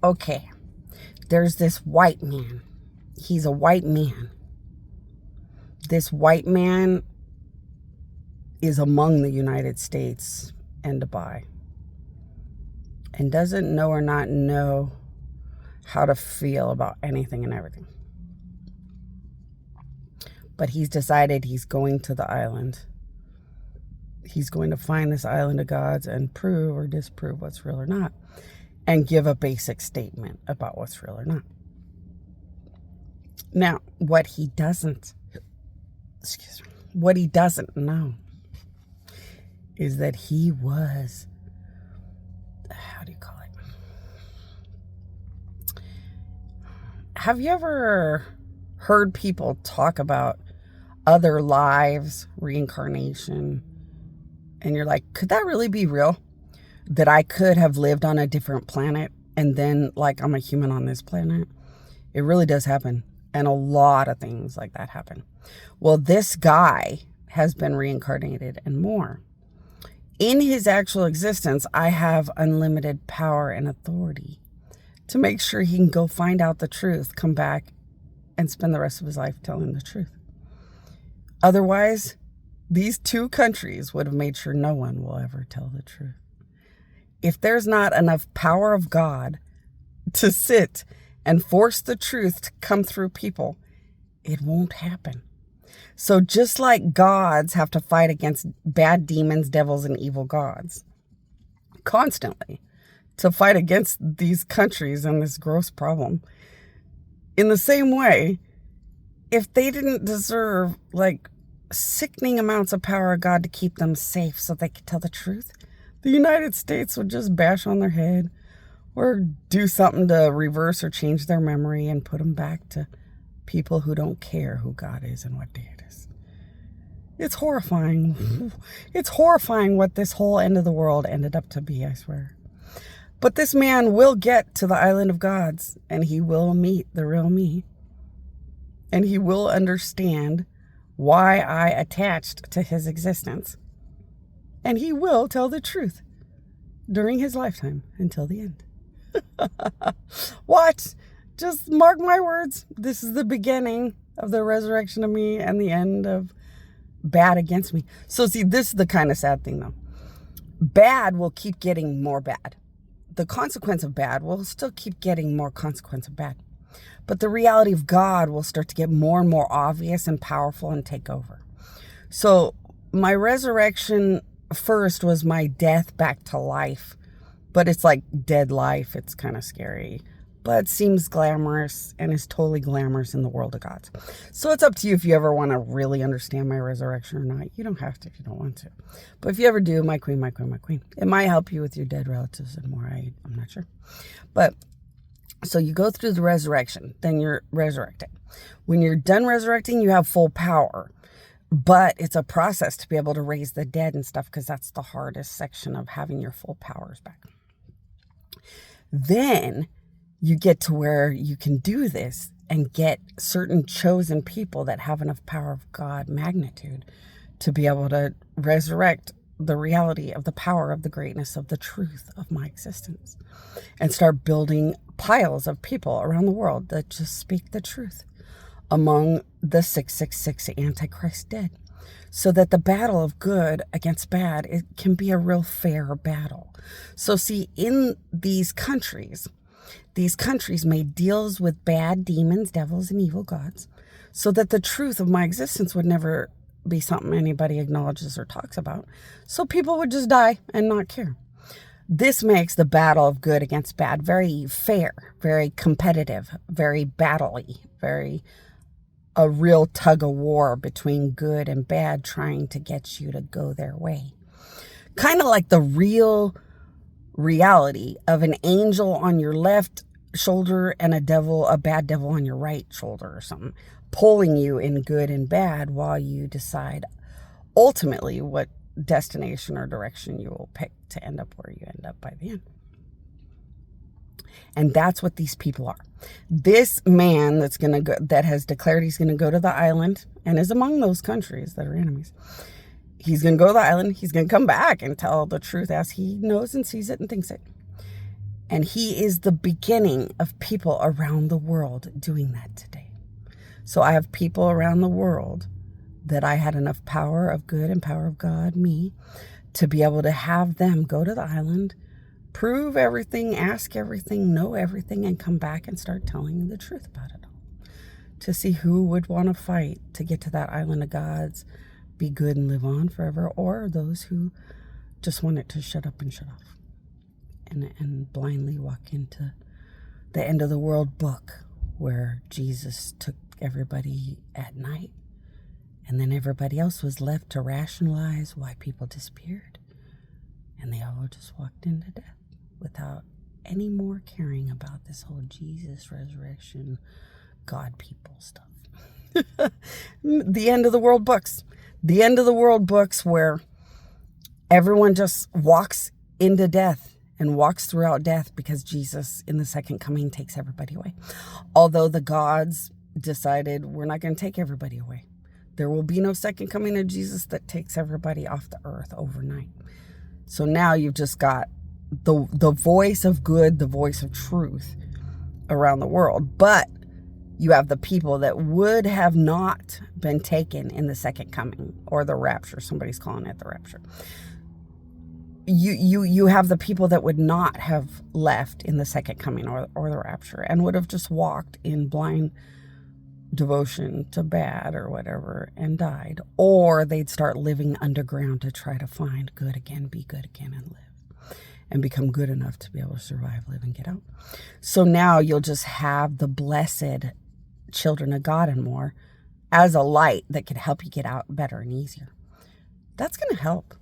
okay, there's this white man. He's a white man. This white man is among the United States and Dubai and doesn't know or not know how to feel about anything and everything. But he's decided he's going to the island. He's going to find this island of gods and prove or disprove what's real or not, and give a basic statement about what's real or not. Now, what he doesn't know is that he was, how do you call it? Have you ever heard people talk about other lives, reincarnation, and you're like, could that really be real? That I could have lived on a different planet and then like I'm a human on this planet? It really does happen. And a lot of things like that happen. Well, this guy has been reincarnated and more. In his actual existence, I have unlimited power and authority to make sure he can go find out the truth, come back, and spend the rest of his life telling the truth. Otherwise, these two countries would have made sure no one will ever tell the truth. If there's not enough power of God to sit and force the truth to come through people, it won't happen. So just like gods have to fight against bad demons, devils, and evil gods constantly to fight against these countries and this gross problem, in the same way, if they didn't deserve like sickening amounts of power of God to keep them safe so they could tell the truth, the United States would just bash on their head or do something to reverse or change their memory and put them back to people who don't care who God is and what day it is. It's horrifying. It's horrifying what this whole end of the world ended up to be, I swear. But this man will get to the island of gods, and he will meet the real me. And he will understand why I attached to his existence. And he will tell the truth during his lifetime until the end. What? Just mark my words. This is the beginning of the resurrection of me and the end of bad against me. So see, this is the kind of sad thing though. Bad will keep getting more bad. The consequence of bad will still keep getting more consequence of bad. But the reality of God will start to get more and more obvious and powerful and take over. So my resurrection first was my death back to life. But it's like dead life. It's kind of scary. But it seems glamorous and is totally glamorous in the world of gods. So it's up to you if you ever want to really understand my resurrection or not. You don't have to if you don't want to. But if you ever do, my queen, my queen, my queen. It might help you with your dead relatives and more. I'm not sure. But so you go through the resurrection. Then you're resurrected. When you're done resurrecting, you have full power. But it's a process to be able to raise the dead and stuff because that's the hardest section of having your full powers back. Then you get to where you can do this and get certain chosen people that have enough power of God magnitude to be able to resurrect the reality of the power of the greatness of the truth of my existence and start building piles of people around the world that just speak the truth among the 666 Antichrist dead, so that the battle of good against bad, it can be a real fair battle. So see, in these countries made deals with bad demons, devils, and evil gods, so that the truth of my existence would never be something anybody acknowledges or talks about. So people would just die and not care. This makes the battle of good against bad very fair, very competitive, very battle-y, very a real tug of war between good and bad trying to get you to go their way. Kind of like the real reality of an angel on your left shoulder and a bad devil on your right shoulder or something, pulling you in good and bad while you decide ultimately what destination or direction you will pick to end up where you end up by the end. And that's what these people are. This man that has declared he's going to go to the island and is among those countries that are enemies. He's going to go to the island. He's going to come back and tell the truth as he knows and sees it and thinks it. And he is the beginning of people around the world doing that today. So I have people around the world that I had enough power of good and power of God, me, to be able to have them go to the island, prove everything, ask everything, know everything, and come back and start telling the truth about it all. To see who would want to fight to get to that island of God's, be good and live on forever, or those who just want it to shut up and shut off and blindly walk into the end of the world book where Jesus took everybody at night, and then everybody else was left to rationalize why people disappeared, and they all just walked into death without any more caring about this whole Jesus resurrection God people stuff. The end of the world books. The end of the world books where everyone just walks into death and walks throughout death because Jesus in the second coming takes everybody away. Although the gods decided we're not going to take everybody away. There will be no second coming of Jesus that takes everybody off the earth overnight. So now you've just got the voice of good, the voice of truth around the world. But you have the people that would have not been taken in the second coming or the rapture. Somebody's calling it the rapture. You have the people that would not have left in the second coming or the rapture and would have just walked in blind devotion to bad or whatever and died. Or they'd start living underground to try to find good again, be good again, and live. And become good enough to be able to survive, live, and get out. So now you'll just have the blessed children of God and more as a light that could help you get out better and easier. That's going to help.